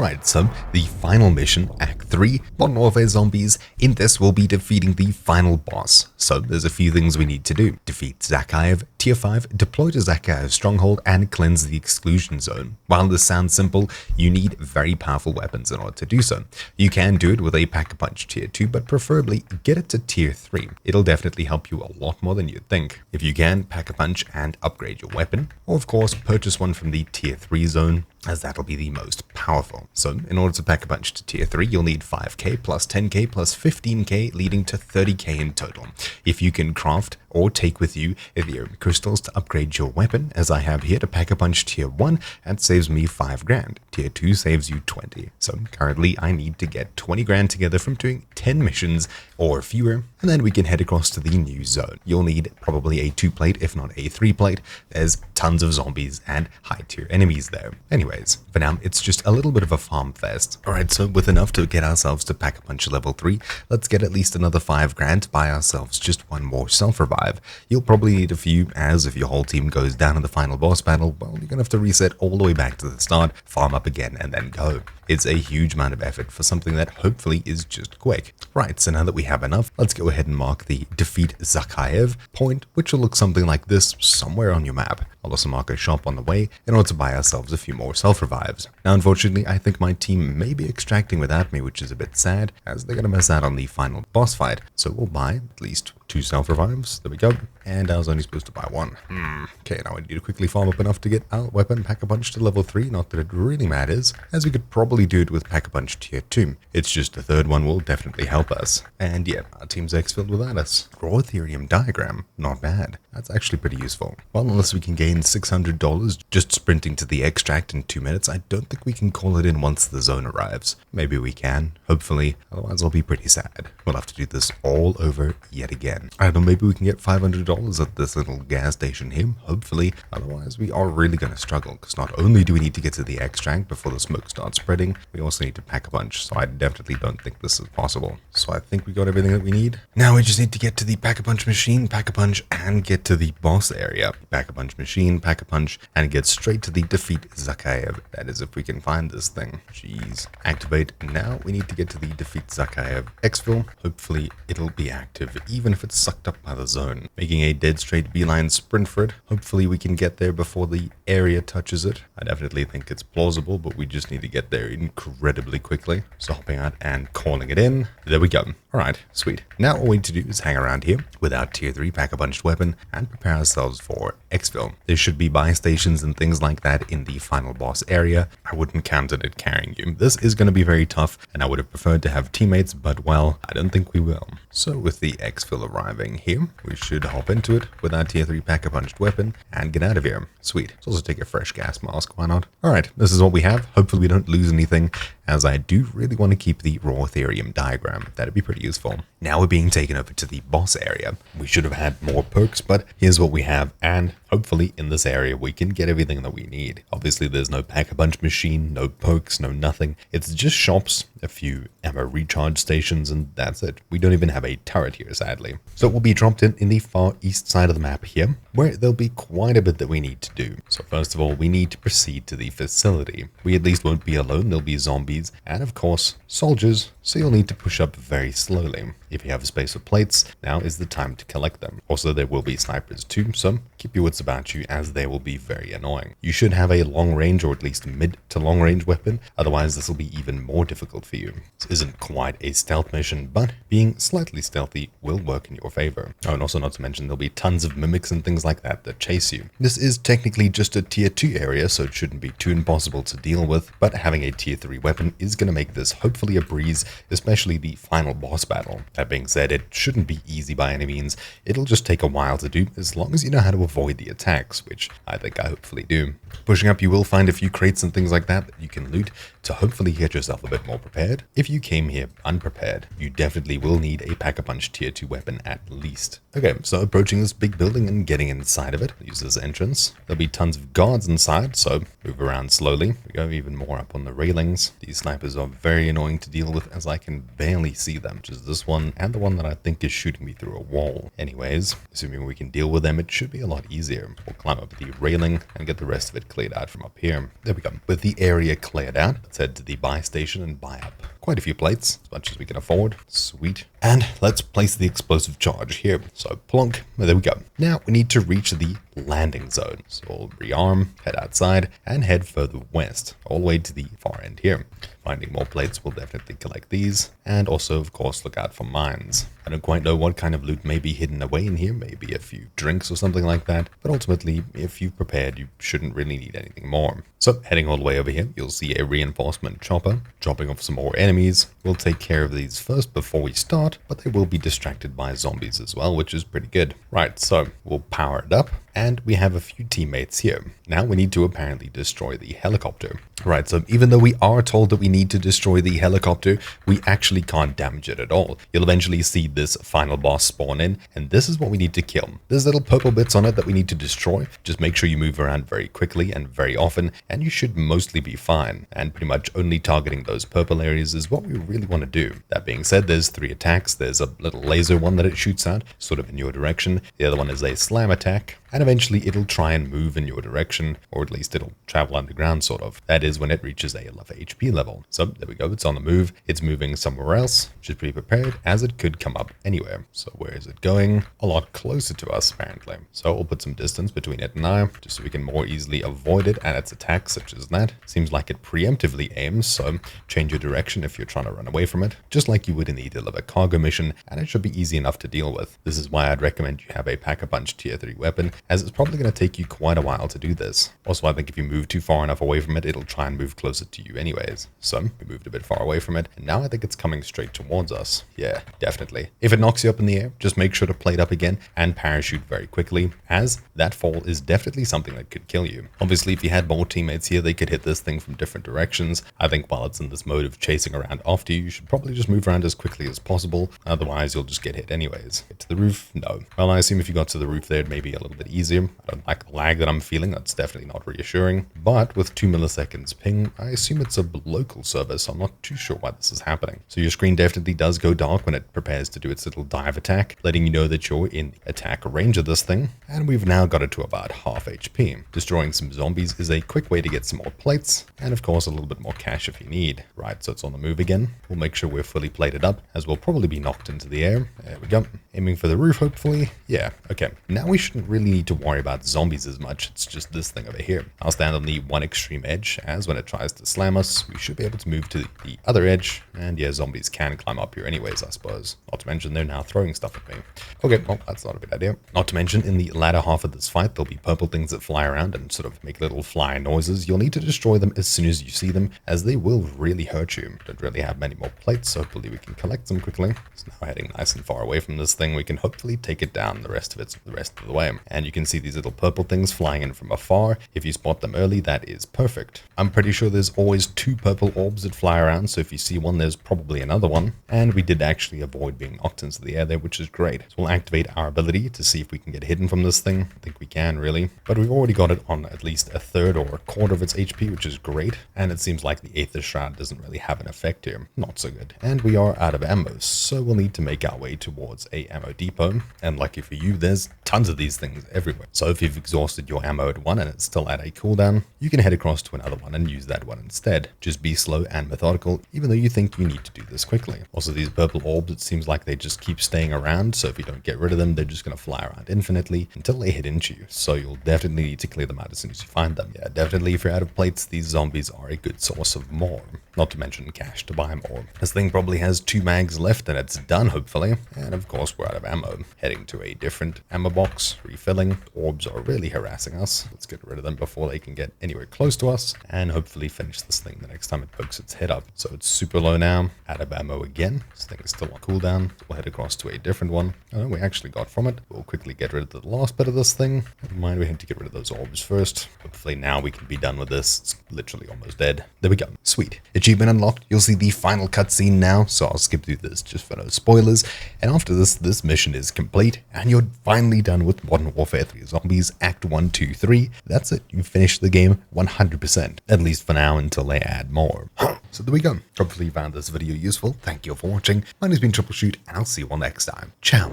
Right, so the final mission, Act 3, Modern Warfare Zombies. In this, we'll be defeating the final boss. So there's a few things we need to do. Defeat Zakhaev, Tier 5, deploy to Zakhaev's Stronghold, and cleanse the Exclusion Zone. While this sounds simple, you need very powerful weapons in order to do so. You can do it with a Pack-a-Punch Tier 2, but preferably get it to Tier 3. It'll definitely help you a lot more than you'd think. If you can, Pack-a-Punch and upgrade your weapon, or of course, purchase one from the Tier 3 zone, as that'll be the most powerful. So in order to pack a punch to tier 3, you'll need 5k plus 10k plus 15k, leading to 30k in total. If you can craft or take with you Ethereum crystals to upgrade your weapon, as I have here to pack a punch tier 1, that saves me 5 grand. Tier 2 saves you 20. So currently I need to get 20 grand together from doing 10 missions or fewer, and then we can head across to the new zone. You'll need probably a 2 plate, if not a 3 plate. There's tons of zombies and high tier enemies there. Anyways, for now, it's just a little bit of a farm fest. Alright, so with enough to get ourselves to Pack-a-Punch level 3, let's get at least another 5 grand to buy ourselves just one more self-revive. You'll probably need a few, as if your whole team goes down in the final boss battle, well, you're gonna have to reset all the way back to the start, farm up again, and then go. It's a huge amount of effort for something that hopefully is just quick. Right, so now that we have enough, let's go ahead and mark the Defeat Zakhaev point, which will look something like this somewhere on your map. I'll also mark a shop on the way in order to buy ourselves a few more self-revives. Now, unfortunately, I think my team may be extracting without me, which is a bit sad, as they're going to miss out on the final boss fight. So we'll buy at least 2 self-revives. There we go. And I was only supposed to buy 1. Okay, now I need to quickly farm up enough to get our weapon Pack-a-Punch to level 3. Not that it really matters, as we could probably do it with Pack-a-Punch Tier 2. It's just the third one will definitely help us. And yeah, our team's X-filled without us. Raw Ethereum diagram. Not bad. That's actually pretty useful. Well, unless we can gain $600 just sprinting to the extract in 2 minutes, I don't think we can call it in once the zone arrives. Maybe we can, hopefully, otherwise I'll be pretty sad. We'll have to do this all over yet again. I don't know, maybe we can get $500 at this little gas station here, hopefully, otherwise we are really going to struggle, because not only do we need to get to the extract before the smoke starts spreading, we also need to pack a punch, so I definitely don't think this is possible. So I think we got everything that we need. Now we just need to get to the Pack-a-Punch machine, Pack-a-Punch, and get to the boss area. Pack-a-Punch machine, Pack-a-Punch, and get straight to the Defeat Zakhaev. That is if we can find this thing. Jeez. Activate. Now we need to get to the Defeat Zakhaev exfil. Hopefully it'll be active, even if it's sucked up by the zone. Making a dead straight beeline sprint for it. Hopefully we can get there before the area touches it. I definitely think it's plausible, but we just need to get there incredibly quickly. So hopping out and calling it in. There we go. Alright, sweet. Now all we need to do is hang around here with our tier 3 Pack-a-Punched weapon and prepare ourselves for exfil. There should be buy stations and things like that in the final boss area. I wouldn't count on it carrying you. This is going to be very tough, and I would have preferred to have teammates, but well, I don't think we will. So with the exfil arriving here, we should hop into it with our tier 3 Pack-a-Punched weapon and get out of here. Sweet. Let's also take a fresh gas mask, why not? Alright, this is what we have. Hopefully we don't lose anything, as I do really want to keep the raw Ethereum diagram. That'd be pretty useful. Now we're being taken over to the boss area. We should have had more perks, but here's what we have, and hopefully in this area we can get everything that we need. Obviously there's no Pack-a-Punch machine, no perks, no nothing. It's just shops, a few ammo recharge stations, and that's it. We don't even have a turret here, sadly. So it will be dropped in the far east side of the map here, where there'll be quite a bit that we need to do. So first of all, we need to proceed to the facility. We at least won't be alone. There'll be zombies and of course soldiers, so you'll need to push up very slowly. If you have a space for plates, now is the time to collect them. Also, there will be snipers too, so keep your wits about you, as they will be very annoying. You should have a long range, or at least mid to long range weapon, otherwise this will be even more difficult for you. This isn't quite a stealth mission, but being slightly stealthy will work in your favor. Oh, and also not to mention there'll be tons of mimics and things like that that chase you. This is technically just a tier 2 area, so it shouldn't be too impossible to deal with, but having a tier 3 weapon is going to make this hopefully a breeze, especially the final boss battle. That being said, it shouldn't be easy by any means. It'll just take a while to do, as long as you know how to avoid the attacks, which I think I hopefully do. Pushing up, you will find a few crates and things like that you can loot to hopefully get yourself a bit more prepared. If you came here unprepared, you definitely will need a Pack-a-Punch tier 2 weapon at least. Okay, so approaching this big building and getting inside of it, use this entrance. There'll be tons of guards inside, so move around slowly. We go even more up on the railings. These snipers are very annoying to deal with, as I can barely see them, which is this one and the one that I think is shooting me through a wall. Anyways, assuming we can deal with them, it should be a lot easier. We'll climb up the railing and get the rest of it cleared out from up here. There we go. With the area cleared out, let's head to the buy station and buy up quite a few plates, as much as we can afford. Sweet. And let's place the explosive charge here. So plonk, there we go. Now we need to reach the landing zone. So we'll rearm, head outside, and head further west, all the way to the far end here. Finding more plates, we'll definitely collect these, and also, of course, look out for mines. I don't quite know what kind of loot may be hidden away in here, maybe a few drinks or something like that, but ultimately, if you've prepared, you shouldn't really need anything more. So, heading all the way over here, you'll see a reinforcement chopper, dropping off some more enemies. We'll take care of these first before we start, but they will be distracted by zombies as well, which is pretty good. Right, so we'll power it up, and we have a few teammates here. Now we need to apparently destroy the helicopter. Right, so even though we are told that we need to destroy the helicopter, we actually can't damage it at all. You'll eventually see this final boss spawn in, and this is what we need to kill. There's little purple bits on it that we need to destroy. Just make sure you move around very quickly and very often, and you should mostly be fine. And pretty much only targeting those purple areas is what we really want to do. That being said, there's 3 attacks. There's a little laser one that it shoots out, sort of in your direction. The other one is a slam attack, and eventually it'll try and move in your direction, or at least it'll travel underground, sort of. That is when it reaches a low HP level. So there we go, it's on the move. It's moving somewhere else. Should be prepared, as it could come up anywhere. So where is it going? A lot closer to us, apparently. So we'll put some distance between it and I, just so we can more easily avoid it and its attacks, such as that. Seems like it preemptively aims, so change your direction if you're trying to run away from it, just like you would in the deliver cargo mission, and it should be easy enough to deal with. This is why I'd recommend you have a Pack-a-Punch tier 3 weapon, as it's probably going to take you quite a while to do this. Also, I think if you move too far enough away from it, it'll try and move closer to you anyways. So we moved a bit far away from it, and now I think it's coming straight towards us. Yeah, definitely. If it knocks you up in the air, just make sure to plate up again and parachute very quickly, as that fall is definitely something that could kill you. Obviously, if you had more teammates here, they could hit this thing from different directions. I think while it's in this mode of chasing around after you, you should probably just move around as quickly as possible. Otherwise, you'll just get hit anyways. Get to the roof? No. Well, I assume if you got to the roof there, it may be a little bit easier. I don't like the lag that I'm feeling. That's definitely not reassuring. But with 2 milliseconds ping, I assume it's a local server, so I'm not too sure why this is happening. So your screen definitely does go dark when it prepares to do its little dive attack, letting you know that you're in attack range of this thing. And we've now got it to about half HP. Destroying some zombies is a quick way to get some more plates, and of course a little bit more cash if you need. Right, so it's on the move again. We'll make sure we're fully plated up, as we'll probably be knocked into the air. There we go. Aiming for the roof, hopefully. Yeah, okay. Now we shouldn't really need to worry about zombies as much. It's just this thing over here. I'll stand on the one extreme edge, as when it tries to slam us, we should be able to move to the other edge. And yeah, zombies can climb up here anyways, I suppose. Not to mention they're now throwing stuff at me. Okay, well, that's not a good idea. Not to mention, in the latter half of this fight, there'll be purple things that fly around and sort of make little fly noises. You'll need to destroy them as soon as you see them, as they will really hurt you. Don't really have many more plates, so hopefully we can collect them quickly. So now heading nice and far away from this thing, we can hopefully take it down the rest of the way. And you can see these little purple things flying in from afar. If you spot them early, that is perfect. I'm pretty sure there's always 2 purple orbs that fly around, so if you see one, there's probably another one. And we did actually avoid being knocked into the air there, which is great. So we'll activate our ability to see if we can get hidden from this thing. I think we can, really. But we've already got it on at least a third or a quarter of its HP, which is great. And it seems like the Aether Shroud doesn't really have an effect here. Not so good. And we are out of ammo, so we'll need to make our way towards a ammo depot. And lucky for you, there's tons of these things everywhere. So if you've exhausted your ammo at one and it's still at a cooldown, you can head across to another one and use that one instead. Just be slow and methodical, even though you think you need to do this quickly. Also, these purple orbs, it seems like they just keep staying around, so if you don't get rid of them, they're just going to fly around infinitely until they hit into you. So you'll definitely need to clear them out as soon as you find them. Yeah, definitely if you're out of plates, these zombies are a good source of more. Not to mention cash to buy more. This thing probably has 2 mags left and it's done, hopefully. And of course, we're out of ammo. Heading to a different ammo box, refilling. Orbs are really harassing us. Let's get rid of them before they can get anywhere close to us, and hopefully finish this thing the next time it pokes its head up. So it's super low now. Out of ammo again. This thing is still on cooldown. We'll head across to a different one. Oh, we actually got from it. We'll quickly get rid of the last bit of this thing. Never mind, we have to get rid of those orbs first. Hopefully now we can be done with this. It's literally almost dead. There we go. Sweet. Achievement unlocked. You'll see the final cutscene now, so I'll skip through this just for no spoilers. And after this mission is complete, and you're finally done with Modern Warfare 3 Zombies Act 1, 2, 3. That's it. You've finished the game 100%. At least for now, until they add more. So there we go. Hopefully you found this video useful. Thank you for watching. My name's been Troubleshoot, and I'll see you all next time. Ciao.